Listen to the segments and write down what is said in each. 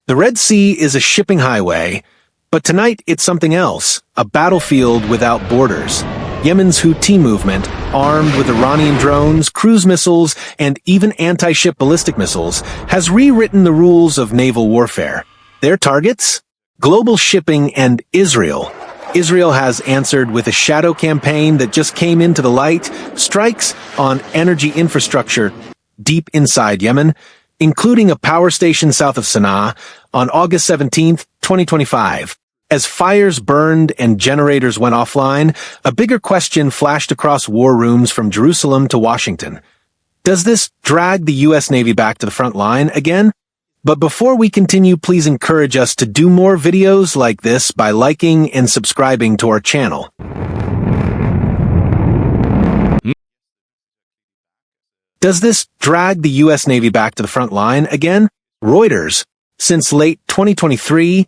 The Red Sea is a shipping highway, but tonight it's something else, a battlefield without borders. Yemen's Houthi movement, armed with Iranian drones, cruise missiles, and even anti-ship ballistic missiles, has rewritten the rules of naval warfare. Their targets? Global shipping and Israel. Israel has answered with a shadow campaign that just came into the light, strikes on energy infrastructure deep inside Yemen, including a power station south of Sana'a on August 17, 2025. As fires burned and generators went offline, a bigger question flashed across war rooms from Jerusalem to Washington. Does this drag the U.S. Navy back to the front line again? But before we continue, please encourage us to do more videos like this by liking and subscribing to our channel. Does this drag the U.S. Navy back to the front line again? Reuters. Since late 2023,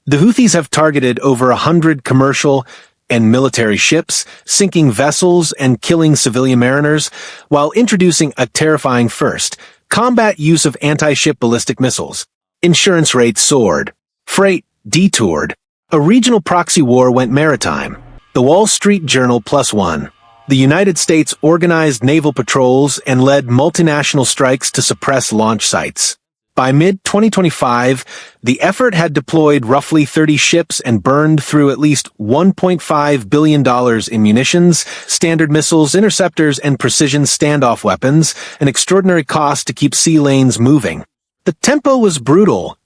the Houthis have targeted over 100 commercial and military ships, sinking vessels and killing civilian mariners, while introducing a terrifying first: combat use of anti-ship ballistic missiles. Insurance rates soared. Freight detoured. A regional proxy war went maritime. The Wall Street Journal +1. The United States organized naval patrols and led multinational strikes to suppress launch sites. By mid-2025, the effort had deployed roughly 30 ships and burned through at least $1.5 billion in munitions, standard missiles, interceptors, and precision standoff weapons, an extraordinary cost to keep sea lanes moving. The tempo was brutal.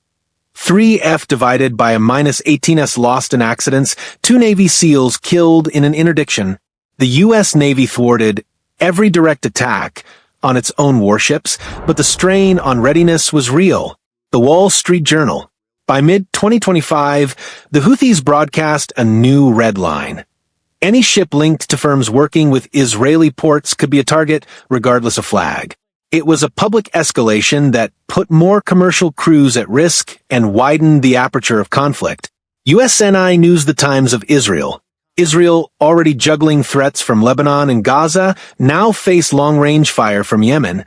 3F divided by a -18s lost in accidents, 2 Navy SEALs killed in an interdiction. The U.S. Navy thwarted every direct attack on its own warships, but the strain on readiness was real. The Wall Street Journal. By mid-2025, the Houthis broadcast a new red line. Any ship linked to firms working with Israeli ports could be a target, regardless of flag. It was a public escalation that put more commercial crews at risk and widened the aperture of conflict. USNI News: The Times of Israel. Israel, already juggling threats from Lebanon and Gaza, now face long-range fire from Yemen,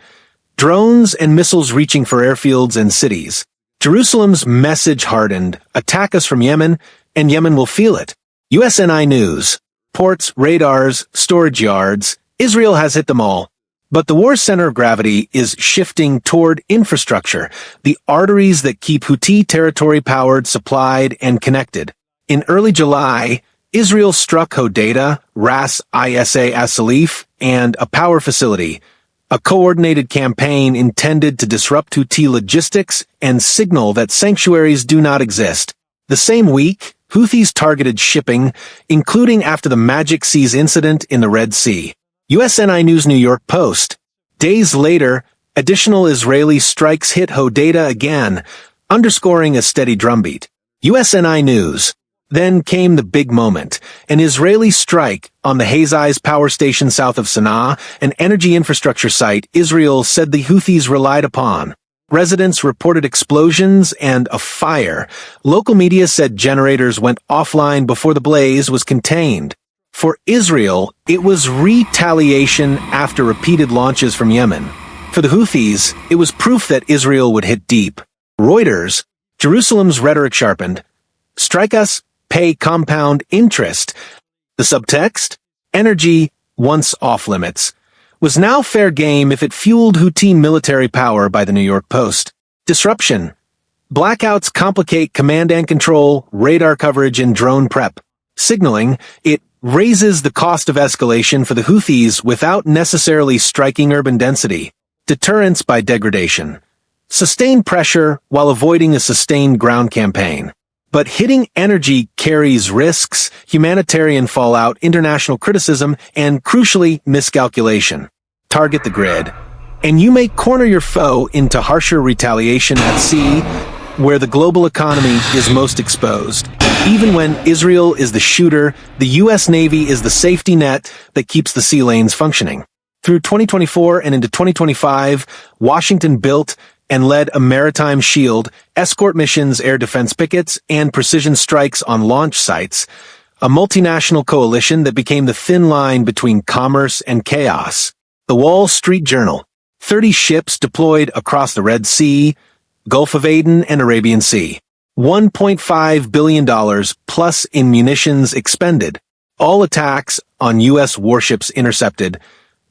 drones and missiles reaching for airfields and cities. Jerusalem's message hardened: attack us from Yemen, and Yemen will feel it. USNI News. Ports, radars, storage yards, Israel has hit them all. But the war's center of gravity is shifting toward infrastructure, the arteries that keep Houthi territory powered, supplied, and connected. In early July, Israel struck Hodeidah, Ras Isa as-Salif, and a power facility, a coordinated campaign intended to disrupt Houthi logistics and signal that sanctuaries do not exist. The same week, Houthis targeted shipping, including after the Magic Seas incident in the Red Sea. USNI News New York Post. Days later, additional Israeli strikes hit Hodeidah again, underscoring a steady drumbeat. USNI News. Then came the big moment, an Israeli strike on the Houthis power station south of Sana'a, an energy infrastructure site Israel said the Houthis relied upon. Residents reported explosions and a fire. Local media said generators went offline before the blaze was contained. For Israel, it was retaliation after repeated launches from Yemen. For the Houthis, it was proof that Israel would hit deep. Reuters. Jerusalem's rhetoric sharpened. Strike us, pay compound interest. The subtext? Energy, once off-limits, was now fair game if it fueled Houthi military power. By the New York Post. Disruption. Blackouts complicate command and control, radar coverage, and drone prep. Signaling, it raises the cost of escalation for the Houthis without necessarily striking urban density. Deterrence by degradation. Sustained pressure while avoiding a sustained ground campaign. But hitting energy carries risks, humanitarian fallout, international criticism, and, crucially, miscalculation. Target the grid, and you may corner your foe into harsher retaliation at sea, where the global economy is most exposed. Even when Israel is the shooter, the U.S. Navy is the safety net that keeps the sea lanes functioning. Through 2024 and into 2025, Washington built and led a maritime shield, escort missions, air defense pickets, and precision strikes on launch sites, a multinational coalition that became the thin line between commerce and chaos. The Wall Street Journal. 30 ships deployed across the Red Sea, Gulf of Aden, and Arabian Sea. $1.5 billion plus in munitions expended. All attacks on U.S. warships intercepted,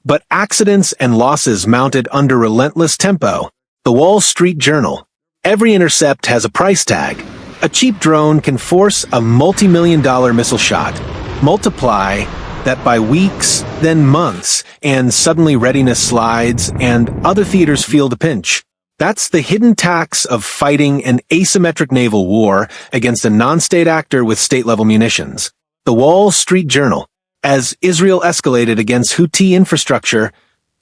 but accidents and losses mounted under relentless tempo. The Wall Street Journal. Every intercept has a price tag. A cheap drone can force a multi-million-dollar missile shot. Multiply that by weeks, then months, and suddenly readiness slides, and other theaters feel the pinch. That's the hidden tax of fighting an asymmetric naval war against a non-state actor with state-level munitions. The Wall Street Journal. As Israel escalated against Houthi infrastructure,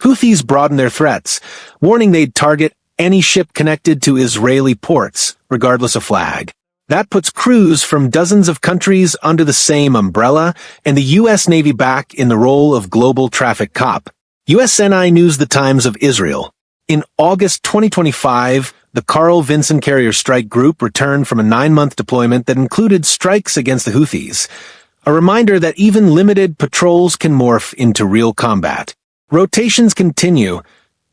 Houthis broadened their threats, warning they'd target any ship connected to Israeli ports, regardless of flag. That puts crews from dozens of countries under the same umbrella, and the U.S. Navy back in the role of global traffic cop. USNI News, the Times of Israel. In August 2025, the Carl Vinson Carrier Strike Group returned from a 9-month deployment that included strikes against the Houthis. A reminder that even limited patrols can morph into real combat. Rotations continue.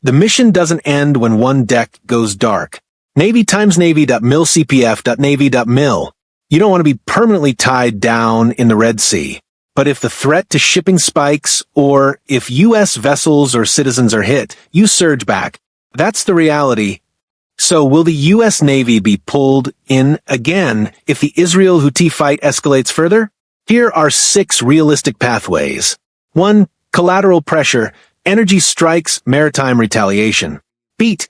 The mission doesn't end when one deck goes dark. Navy times Navy.mil.cpf.navy.mil. You don't want to be permanently tied down in the Red Sea. But if the threat to shipping spikes, or if U.S. vessels or citizens are hit, you surge back. That's the reality. So will the U.S. Navy be pulled in again if the Israel-Houthi fight escalates further? Here are 6 realistic pathways. 1. Collateral pressure. Energy strikes, maritime retaliation. Beat.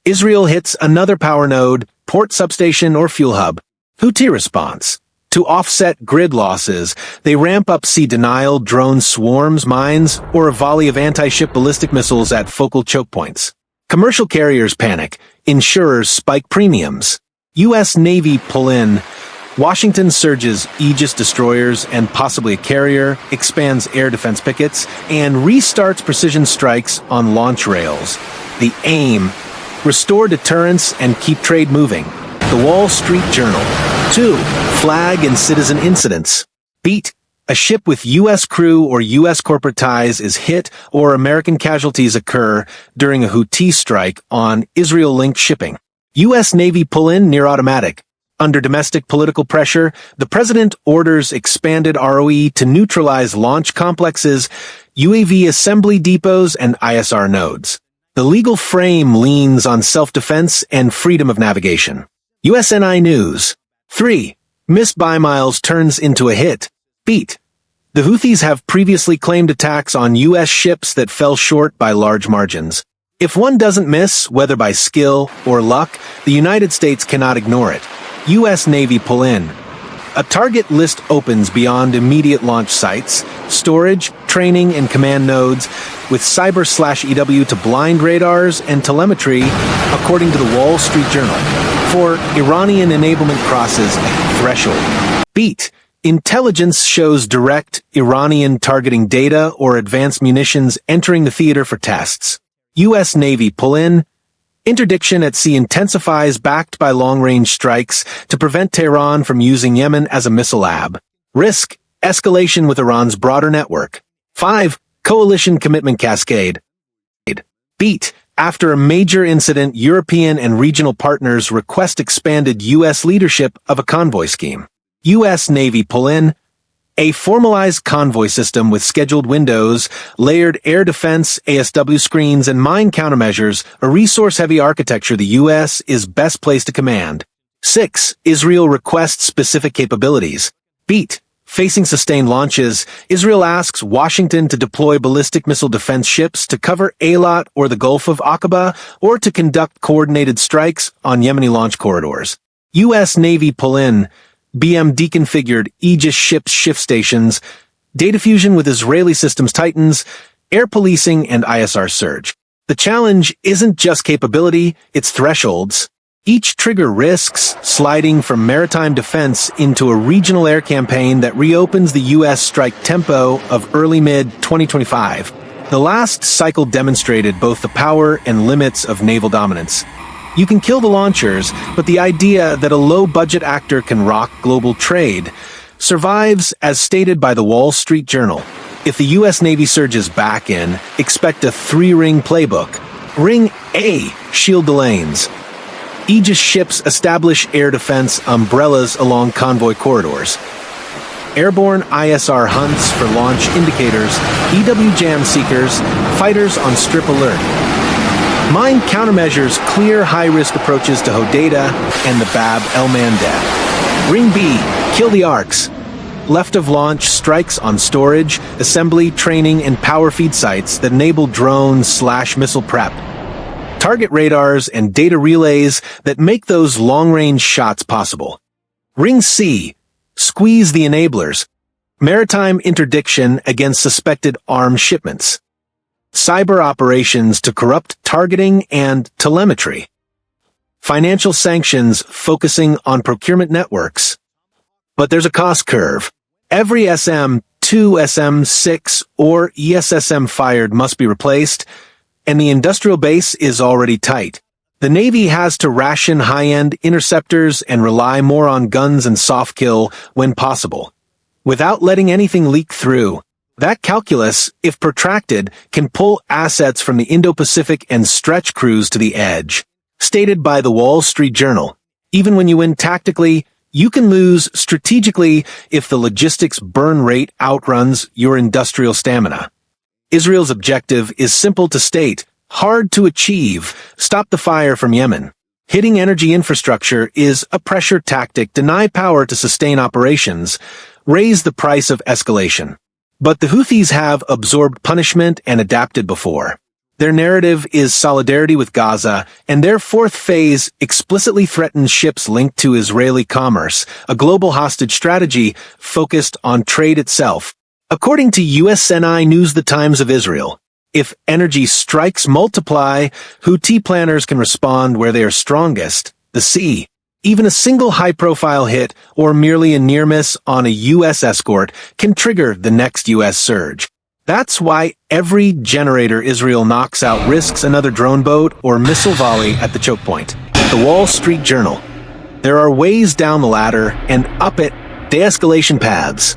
Israel hits another power node, port substation, or fuel hub. Houthi response. To offset grid losses, they ramp up sea denial, drone swarms, mines, or a volley of anti-ship ballistic missiles at focal choke points. Commercial carriers panic. Insurers spike premiums. U.S. Navy pull in. Washington surges Aegis destroyers and possibly a carrier, expands air defense pickets, and restarts precision strikes on launch rails. The aim: restore deterrence and keep trade moving. The Wall Street Journal. 2. Flag and citizen incidents. Beat. A ship with U.S. crew or U.S. corporate ties is hit or American casualties occur during a Houthi strike on Israel-linked shipping. U.S. Navy pull-in near automatic. Under domestic political pressure, the president orders expanded ROE to neutralize launch complexes, UAV assembly depots, and ISR nodes. The legal frame leans on self-defense and freedom of navigation. USNI News. 3. Missed by miles turns into a hit. Beat. The Houthis have previously claimed attacks on U.S. ships that fell short by large margins. If one doesn't miss, whether by skill or luck, the United States cannot ignore it. U.S. Navy pull in. A target list opens beyond immediate launch sites, storage, training, and command nodes, with cyber/EW to blind radars and telemetry, according to the Wall Street Journal. For Iranian enablement crosses threshold. Beat. Intelligence shows direct Iranian targeting data or advanced munitions entering the theater for tests. U.S. Navy pull in. Interdiction at sea intensifies, backed by long-range strikes to prevent Tehran from using Yemen as a missile lab. Risk. Escalation with Iran's broader network. 5. Coalition commitment cascade. Beat. After a major incident, European and regional partners request expanded U.S. leadership of a convoy scheme. U.S. Navy pull in. A formalized convoy system with scheduled windows, layered air defense, ASW screens, and mine countermeasures, a resource-heavy architecture the U.S. is best placed to command. 6. Israel requests specific capabilities. Beat. Facing sustained launches, Israel asks Washington to deploy ballistic missile defense ships to cover Eilat or the Gulf of Aqaba, or to conduct coordinated strikes on Yemeni launch corridors. U.S. Navy pull in. BM deconfigured Aegis ships shift stations, data fusion with Israeli systems tightens, air policing, and ISR surge. The challenge isn't just capability, it's thresholds. Each trigger risks sliding from maritime defense into a regional air campaign that reopens the U.S. strike tempo of early-mid-2025. The last cycle demonstrated both the power and limits of naval dominance. You can kill the launchers, but the idea that a low-budget actor can rock global trade survives, as stated by the Wall Street Journal. If the U.S. Navy surges back in, expect a 3-ring playbook. Ring A, shield the lanes. Aegis ships establish air defense umbrellas along convoy corridors. Airborne ISR hunts for launch indicators, EW jam seekers, fighters on strip alert. Mine countermeasures clear high-risk approaches to Hodeidah and the Bab el-Mandeb. Ring B, kill the arcs. Left of launch strikes on storage, assembly, training, and power feed sites that enable drone/missile prep. Target radars and data relays that make those long-range shots possible. Ring C, squeeze the enablers. Maritime interdiction against suspected arms shipments. Cyber operations to corrupt targeting and telemetry. Financial sanctions focusing on procurement networks. But there's a cost curve. Every SM-2, SM-6, or ESSM fired must be replaced, and the industrial base is already tight. The Navy has to ration high-end interceptors and rely more on guns and soft kill when possible, without letting anything leak through. That calculus, if protracted, can pull assets from the Indo-Pacific and stretch crews to the edge. Stated by the Wall Street Journal, even when you win tactically, you can lose strategically if the logistics burn rate outruns your industrial stamina. Israel's objective is simple to state, hard to achieve: stop the fire from Yemen. Hitting energy infrastructure is a pressure tactic, deny power to sustain operations, raise the price of escalation. But the Houthis have absorbed punishment and adapted before. Their narrative is solidarity with Gaza, and their fourth phase explicitly threatens ships linked to Israeli commerce, a global hostage strategy focused on trade itself. According to USNI News, The Times of Israel, if energy strikes multiply, Houthi planners can respond where they are strongest, the sea. Even a single high-profile hit or merely a near-miss on a U.S. escort can trigger the next U.S. surge. That's why every generator Israel knocks out risks another drone boat or missile volley at the choke point. The Wall Street Journal. There are ways down the ladder and up it, de-escalation paths.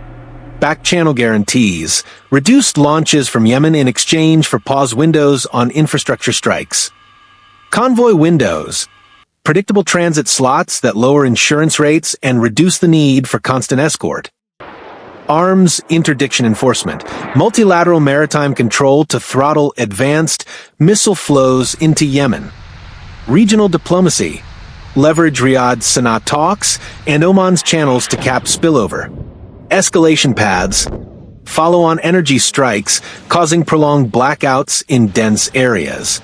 Back channel guarantees, reduced launches from Yemen in exchange for pause windows on infrastructure strikes. Convoy windows, predictable transit slots that lower insurance rates and reduce the need for constant escort. Arms interdiction enforcement, multilateral maritime control to throttle advanced missile flows into Yemen. Regional diplomacy, leverage Riyadh-Sanaa talks and Oman's channels to cap spillover. Escalation paths, follow on energy strikes, causing prolonged blackouts in dense areas.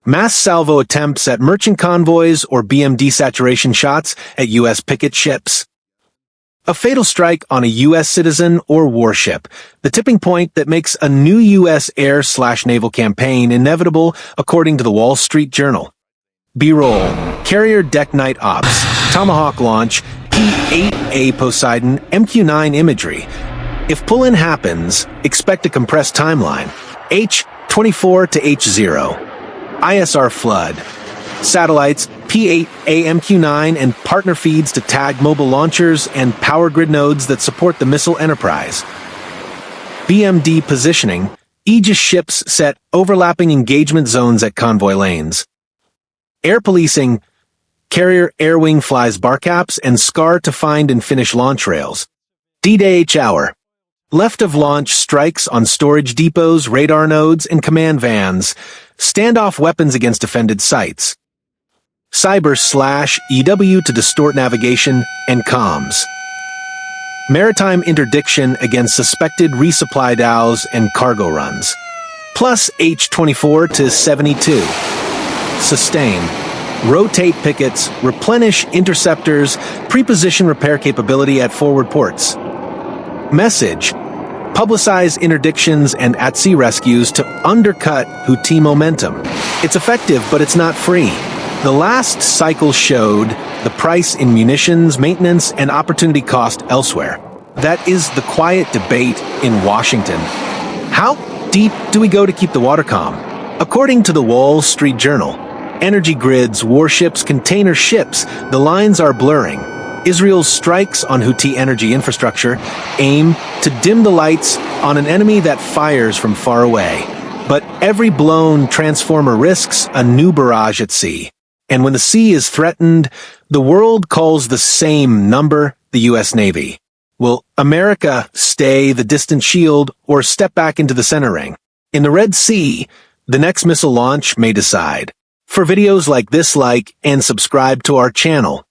Mass salvo attempts at merchant convoys or BMD saturation shots at U.S. picket ships. A fatal strike on a U.S. citizen or warship, the tipping point that makes a new U.S. air/naval campaign inevitable, according to the Wall Street Journal. B-roll, carrier deck night ops, Tomahawk launch, P-8A Poseidon, MQ-9 imagery. If pull-in happens, expect a compressed timeline. H-24 to H-0. ISR flood. Satellites, P-8A MQ-9 and partner feeds to tag mobile launchers and power grid nodes that support the missile enterprise. BMD positioning, Aegis ships set overlapping engagement zones at convoy lanes. Air policing, carrier air wing flies barcaps and SCAR to find and finish launch rails. D-Day H hour. Left of launch strikes on storage depots, radar nodes, and command vans. Standoff weapons against defended sites. Cyber/EW to distort navigation and comms. Maritime interdiction against suspected resupply dhows and cargo runs. Plus H-24 to 72. Sustain. Rotate pickets, replenish interceptors, preposition repair capability at forward ports. Message. Publicize interdictions and at-sea rescues to undercut Houthi momentum. It's effective, but it's not free. The last cycle showed the price in munitions, maintenance, and opportunity cost elsewhere. That is the quiet debate in Washington. How deep do we go to keep the water calm? According to the Wall Street Journal, energy grids, warships, container ships, the lines are blurring. Israel's strikes on Houthi energy infrastructure aim to dim the lights on an enemy that fires from far away. But every blown transformer risks a new barrage at sea. And when the sea is threatened, the world calls the same number the U.S. Navy. Will America stay the distant shield or step back into the center ring? In the Red Sea, the next missile launch may decide. For videos like this, like and subscribe to our channel.